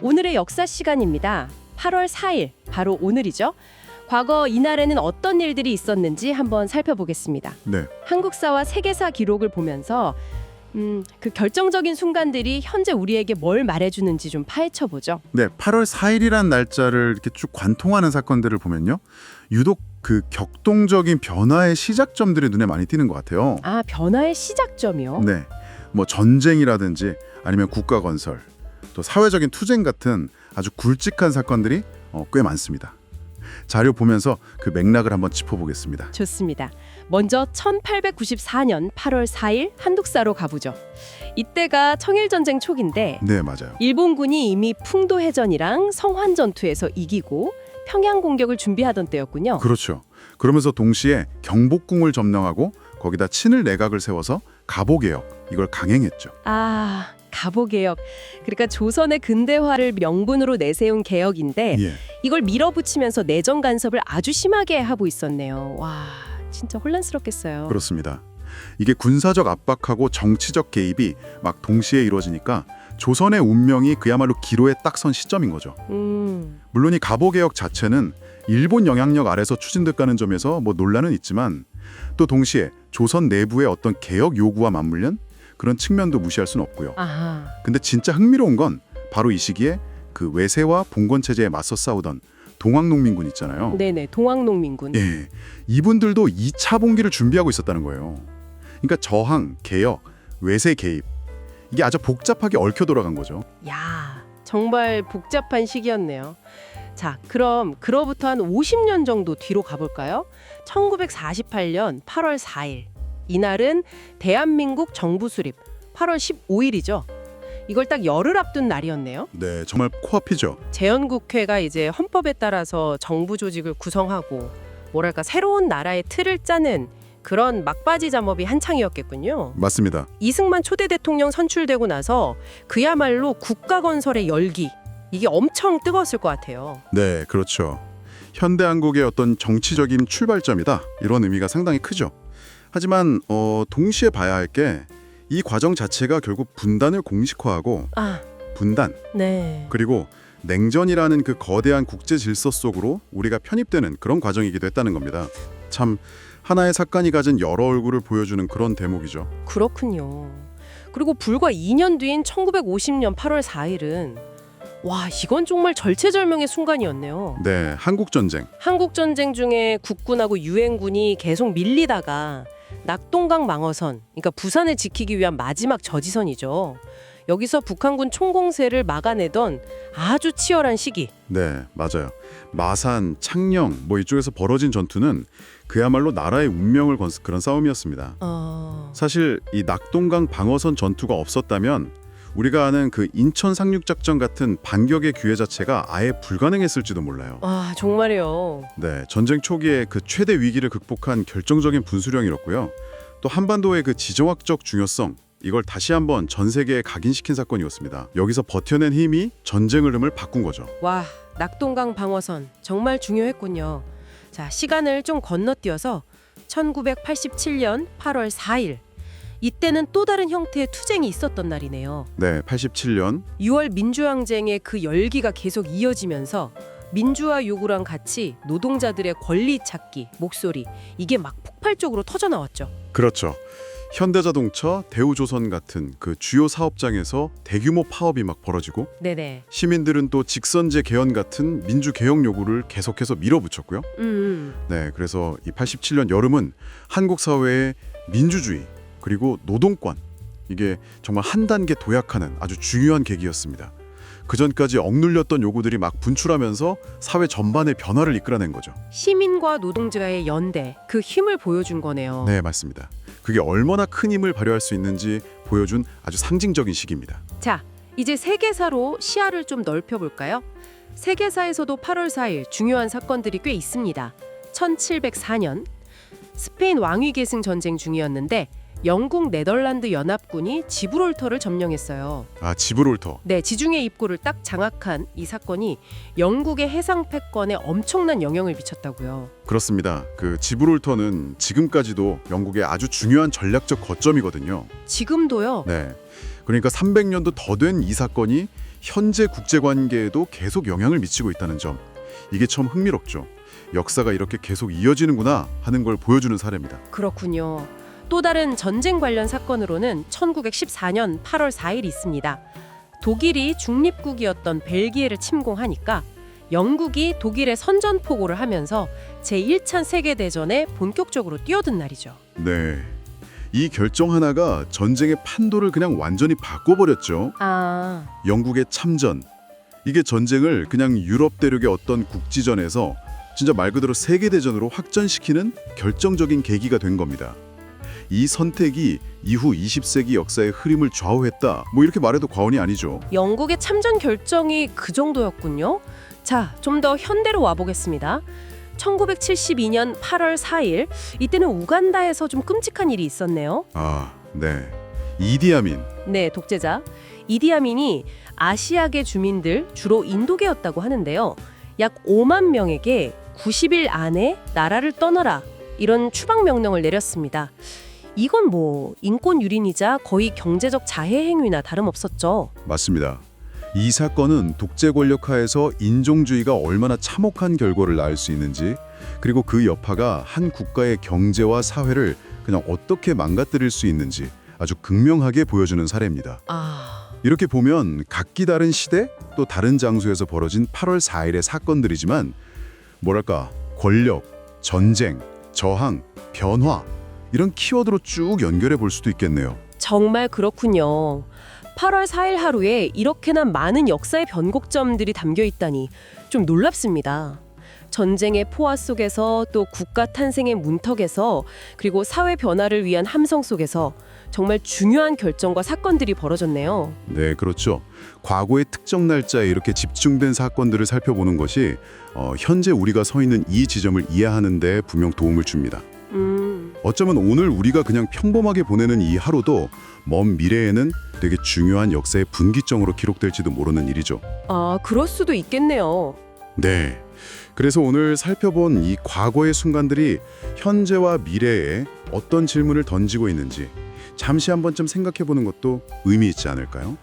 오늘의 역사 시간입니다. 8월 4일, 바로 오늘이죠. 과거 이날에는 어떤 일들이 있었는지 한번 살펴보겠습니다. 네, 한국사와 세계사 기록을 보면서 그 결정적인 순간들이 현재 우리에게 뭘 말해주는지 좀 파헤쳐보죠. 네, 8월 4일이란 날짜를 이렇게 쭉 관통하는 사건들을 보면요, 유독 그 격동적인 변화의 시작점들이 눈에 많이 띄는 것 같아요. 아, 변화의 시작점이요? 네, 뭐 전쟁이라든지 아니면 국가 건설, 또 사회적인 투쟁 같은 아주 굵직한 사건들이 꽤 많습니다. 자료 보면서 그 맥락을 한번 짚어보겠습니다. 좋습니다. 먼저 1894년 8월 4일 한국사로 가보죠. 이때가 청일전쟁 초기인데 네, 맞아요. 일본군이 이미 풍도해전이랑 성환전투에서 이기고 평양 공격을 준비하던 때였군요. 그렇죠. 그러면서 동시에 경복궁을 점령하고 거기다 친일 내각을 세워서 가보개혁, 이걸 강행했죠. 아, 가보개혁. 그러니까 조선의 근대화를 명분으로 내세운 개혁인데 예. 이걸 밀어붙이면서 내정 간섭을 아주 심하게 하고 있었네요. 와, 진짜 혼란스럽겠어요. 그렇습니다. 이게 군사적 압박하고 정치적 개입이 막 동시에 이루어지니까 조선의 운명이 그야말로 기로에 딱 선 시점인 거죠. 물론 이 가보개혁 자체는 일본 영향력 아래서 추진됐다는 점에서 뭐 논란은 있지만 또 동시에 조선 내부의 어떤 개혁 요구와 맞물린 그런 측면도 무시할 수는 없고요. 아하. 근데 진짜 흥미로운 건 바로 이 시기에 그 외세와 봉건 체제에 맞서 싸우던 동학농민군 있잖아요. 네네, 동학농민군. 예, 이분들도 2차 봉기를 준비하고 있었다는 거예요. 그러니까 저항, 개혁, 외세 개입, 이게 아주 복잡하게 얽혀 돌아간 거죠. 야, 정말 복잡한 시기였네요. 자, 그럼 그로부터 한 50년 정도 뒤로 가볼까요? 1948년 8월 4일. 이날은 대한민국 정부 수립 8월 15일이죠. 이걸 딱 열흘 앞둔 날이었네요. 네, 정말 코앞이죠. 재헌국회가 이제 헌법에 따라서 정부 조직을 구성하고 뭐랄까 새로운 나라의 틀을 짜는 그런 막바지 작업이 한창이었겠군요. 맞습니다. 이승만 초대 대통령 선출되고 나서 그야말로 국가 건설의 열기, 이게 엄청 뜨거웠을 것 같아요. 네, 그렇죠. 현대 한국의 어떤 정치적인 출발점이다, 이런 의미가 상당히 크죠. 하지만 동시에 봐야 할 게 이 과정 자체가 결국 분단을 공식화하고 아, 분단, 네. 그리고 냉전이라는 그 거대한 국제 질서 속으로 우리가 편입되는 그런 과정이기도 했다는 겁니다. 참 하나의 사건이 가진 여러 얼굴을 보여주는 그런 대목이죠. 그렇군요. 그리고 불과 2년 뒤인 1950년 8월 4일은 와, 이건 정말 절체절명의 순간이었네요. 네, 한국전쟁. 한국전쟁 중에 국군하고 유엔군이 계속 밀리다가 낙동강 망어선, 그러니까 부산을 지키기 위한 마지막 저지선이죠. 여기서 북한군 총공세를 막아내던 아주 치열한 시기. 네, 맞아요. 마산, 창녕 뭐 이쪽에서 벌어진 전투는 그야말로 나라의 운명을 건 그런 싸움이었습니다. 사실 이 낙동강 방어선 전투가 없었다면 우리가 아는 그 인천 상륙작전 같은 반격의 기회 자체가 아예 불가능했을지도 몰라요. 아, 정말이요. 네, 전쟁 초기에 그 최대 위기를 극복한 결정적인 분수령이었고요. 또 한반도의 그 지정학적 중요성, 이걸 다시 한번 전 세계에 각인시킨 사건이었습니다. 여기서 버텨낸 힘이 전쟁 흐름을 바꾼 거죠. 와, 낙동강 방어선 정말 중요했군요. 자, 시간을 좀 건너뛰어서 1987년 8월 4일. 이때는 또 다른 형태의 투쟁이 있었던 날이네요. 네, 87년. 6월 민주항쟁의 그 열기가 계속 이어지면서 민주화 요구랑 같이 노동자들의 권리 찾기, 목소리, 이게 막 폭발적으로 터져나왔죠. 그렇죠. 현대자동차, 대우조선 같은 그 주요 사업장에서 대규모 파업이 막 벌어지고 네네. 시민들은 또 직선제 개헌 같은 민주 개혁 요구를 계속해서 밀어붙였고요. 네, 그래서 이 87년 여름은 한국 사회의 민주주의 그리고 노동권, 이게 정말 한 단계 도약하는 아주 중요한 계기였습니다. 그전까지 억눌렸던 요구들이 막 분출하면서 사회 전반의 변화를 이끌어낸 거죠. 시민과 노동자의 연대, 그 힘을 보여준 거네요. 네, 맞습니다. 그게 얼마나 큰 힘을 발휘할 수 있는지 보여준 아주 상징적인 시기입니다. 자, 이제 세계사로 시야를 좀 넓혀볼까요? 세계사에서도 8월 4일 중요한 사건들이 꽤 있습니다. 1704년 스페인 왕위 계승 전쟁 중이었는데 영국 네덜란드 연합군이 지브롤터를 점령했어요. 아, 지브롤터. 네, 지중해 입구를 딱 장악한 이 사건이 영국의 해상 패권에 엄청난 영향을 미쳤다고요. 그렇습니다. 그 지브롤터는 지금까지도 영국의 아주 중요한 전략적 거점이거든요. 지금도요? 네. 그러니까 300년도 더 된 이 사건이 현재 국제관계에도 계속 영향을 미치고 있다는 점. 이게 참 흥미롭죠. 역사가 이렇게 계속 이어지는구나 하는 걸 보여주는 사례입니다. 그렇군요. 또 다른 전쟁 관련 사건으로는 1914년 8월 4일이 있습니다. 독일이 중립국이었던 벨기에를 침공하니까 영국이 독일에 선전포고를 하면서 제1차 세계대전에 본격적으로 뛰어든 날이죠. 네. 이 결정 하나가 전쟁의 판도를 그냥 완전히 바꿔버렸죠. 영국의 참전. 이게 전쟁을 그냥 유럽 대륙의 어떤 국지전에서 진짜 말 그대로 세계대전으로 확전시키는 결정적인 계기가 된 겁니다. 이 선택이 이후 20세기 역사의 흐름을 좌우했다. 뭐 이렇게 말해도 과언이 아니죠. 영국의 참전 결정이 그 정도였군요. 자, 좀 더 현대로 와보겠습니다. 1972년 8월 4일, 이때는 우간다에서 좀 끔찍한 일이 있었네요. 네. 이디아민. 네, 독재자. 이디아민이 아시아계 주민들, 주로 인도계였다고 하는데요. 약 5만 명에게 90일 안에 나라를 떠나라, 이런 추방 명령을 내렸습니다. 이건 뭐 인권 유린이자 거의 경제적 자해 행위나 다름없었죠. 맞습니다. 이 사건은 독재 권력 하에서 인종주의가 얼마나 참혹한 결과를 낳을 수 있는지, 그리고 그 여파가 한 국가의 경제와 사회를 그냥 어떻게 망가뜨릴 수 있는지 아주 극명하게 보여주는 사례입니다. 이렇게 보면 각기 다른 시대 또 다른 장소에서 벌어진 8월 4일의 사건들이지만 뭐랄까 권력, 전쟁, 저항, 변화 이런 키워드로 쭉 연결해 볼 수도 있겠네요. 정말 그렇군요. 8월 4일 하루에 이렇게나 많은 역사의 변곡점들이 담겨 있다니 좀 놀랍습니다. 전쟁의 포화 속에서 또 국가 탄생의 문턱에서 그리고 사회 변화를 위한 함성 속에서 정말 중요한 결정과 사건들이 벌어졌네요. 네, 그렇죠. 과거의 특정 날짜에 이렇게 집중된 사건들을 살펴보는 것이 현재 우리가 서 있는 이 지점을 이해하는 데 분명 도움을 줍니다. 어쩌면 오늘 우리가 그냥 평범하게 보내는 이 하루도 먼 미래에는 되게 중요한 역사의 분기점으로 기록될지도 모르는 일이죠. 그럴 수도 있겠네요. 네. 그래서 오늘 살펴본 이 과거의 순간들이 현재와 미래에 어떤 질문을 던지고 있는지 잠시 한 번쯤 생각해 보는 것도 의미 있지 않을까요?